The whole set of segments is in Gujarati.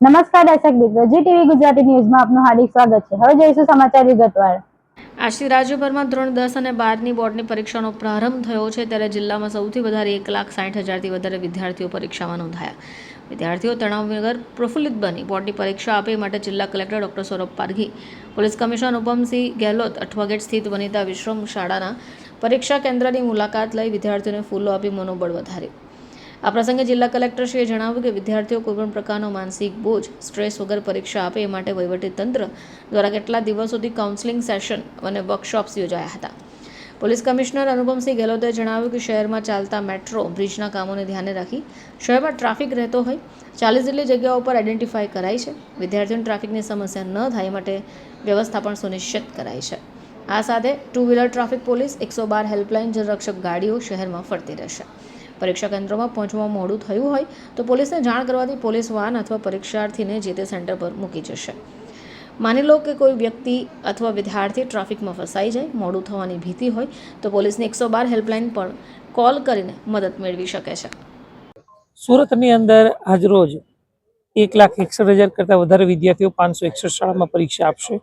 નમસ્કાર દર્શક મિત્રો, જીટીવી ગુજરાતી ન્યૂઝમાં આપનું હાર્દિક સ્વાગત છે। હવે જોઈશું સમાચાર વિગતવાર। આજથી રાજ્યભરમાં ધોરણ 10 અને 12ની બોર્ડની પરીક્ષાનો પ્રારંભ થયો છે, ત્યારે જિલ્લામાં સૌથી વધારે 1,60,000થી વધારે વિદ્યાર્થીઓ પરીક્ષામાં નોંધાયા। વિદ્યાર્થીઓ તણાવ વગર પ્રફુલ્લિત બની બોર્ડની પરીક્ષા આપે માટે જિલ્લા collector doctor Saurabh Parghi, police commissioner Anupamsinh Gehlot Athwagate સ્થિત વનિતા વિશ્રમ શાળાના પરીક્ષા કેન્દ્રની મુલાકાત લઈ વિદ્યાર્થીઓને ફૂલો આપી મનોબળ વધાર્યું। આ પ્રસંગે જિલ્લા કલેક્ટરશ્રીએ જણાવ્યું કે વિદ્યાર્થીઓ કોઈપણ પ્રકારનો માનસિક બોજ, સ્ટ્રેસ વગર પરીક્ષા આપે એ માટે વહીવટીતંત્ર દ્વારા કેટલા દિવસોથી કાઉન્સેલિંગ સેશન અને વર્કશોપ્સ યોજાયા હતા। પોલીસ કમિશનર અનુપમસિંહ ગેહલોતે જણાવ્યું કે શહેરમાં ચાલતા મેટ્રો બ્રિજના કામોને ધ્યાને રાખી શહેરમાં ટ્રાફિક રહેતો હોય 40 જેટલી જગ્યાઓ પર આઈડેન્ટિફાઈ કરાઈ છે। વિદ્યાર્થીઓને ટ્રાફિકની સમસ્યા ન થાય માટે વ્યવસ્થા પણ સુનિશ્ચિત કરાઈ છે। આ સાથે 2 વ્હીલર ટ્રાફિક પોલીસ, 112 હેલ્પલાઇન, જનરક્ષક ગાડીઓ શહેરમાં ફરતી રહેશે। પરીક્ષા કેન્દ્રોમાં પહોંચવામાં મોડું થયું હોય તો પોલીસને જાણ કરવાથી પોલીસ વાહન અથવા પરીક્ષાર્થીને જે તે સેન્ટર પર મૂકી જશે। માની લો કે કોઈ વ્યક્તિ અથવા વિદ્યાર્થી ટ્રાફિકમાં ફસાઈ જાય, મોડું થવાની ભીતિ હોય તો પોલીસની 112 હેલ્પલાઇન પર કોલ કરીને મદદ મેળવી શકે છે। સુરતની અંદર આજરોજ 1,61,000 કરતાં વધારે વિદ્યાર્થીઓ 561 શાળામાં પરીક્ષા આપશે।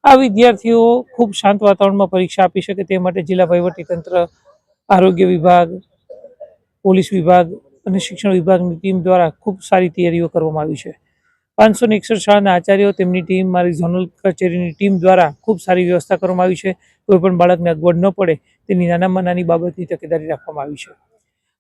આ વિદ્યાર્થીઓ ખૂબ શાંત વાતાવરણમાં પરીક્ષા આપી શકે તે માટે જિલ્લા વહીવટીતંત્ર, આરોગ્ય વિભાગ, પોલીસ વિભાગ અને શિક્ષણ વિભાગની ટીમ દ્વારા ખૂબ સારી તૈયારીઓ કરવામાં આવી છે। 561 શાળાના આચાર્યો, તેમની ટીમ, મારી ઝોનલ કચેરીની ટીમ દ્વારા ખૂબ સારી વ્યવસ્થા કરવામાં આવી છે। કોઈપણ બાળકને અગવડ ન પડે તેની નાનામાં નાની બાબતની તકેદારી રાખવામાં આવી છે।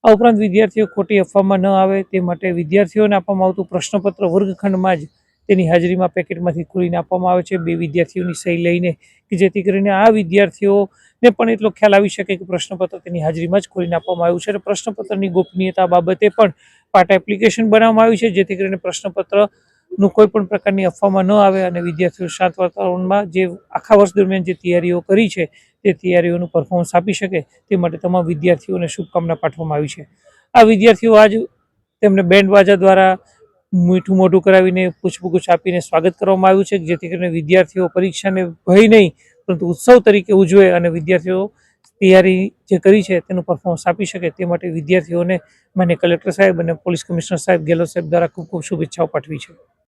આ ઉપરાંત વિદ્યાર્થીઓ ખોટી અફવામાં ન આવે તે માટે વિદ્યાર્થીઓને આપવામાં આવતું પ્રશ્નપત્ર વર્ગખંડમાં જ તેની હાજરીમાં પેકેટમાંથી ખોલીને આપવામાં આવે છે, 2 વિદ્યાર્થીઓની સહી લઈને, કે જેથી કરીને આ વિદ્યાર્થીઓને પણ એટલો ખ્યાલ આવી શકે કે પ્રશ્નપત્ર તેની હાજરીમાં જ ખોલીને આપવામાં આવ્યું છે। અને પ્રશ્નપત્રની ગોપનીયતા બાબતે પણ પાર્ટ એપ્લિકેશન બનાવવામાં આવી છે, જેથી કરીને પ્રશ્નપત્રનું કોઈ પણ પ્રકારની અફવામાં ન આવે અને વિદ્યાર્થીઓ શાંત વાતાવરણમાં જે આખા વર્ષ દરમિયાન જે તૈયારીઓ કરી છે તે તૈયારીઓનું પરફોર્મન્સ આપી શકે તે માટે તમામ વિદ્યાર્થીઓને શુભકામના પાઠવવામાં આવી છે। આ વિદ્યાર્થીઓ આજ તેમને બેન્ડ વાજા દ્વારા મીઠું મોઢું કરાવીને પુષ્પગુચ્છ આપીને સ્વાગત કરવામાં આવ્યું છે, જેથી કરીને વિદ્યાર્થીઓ પરીક્ષાને ભય નહીં પરંતુ ઉત્સવ તરીકે ઉજવે અને વિદ્યાર્થીઓ તૈયારી જે કરી છે તેનું પરફોર્મન્સ આપી શકે તે માટે વિદ્યાર્થીઓને માન્ય કલેક્ટર સાહેબ અને પોલીસ કમિશનર સાહેબ ગેહલોત સાહેબ દ્વારા ખૂબ ખૂબ શુભેચ્છાઓ પાઠવી છે।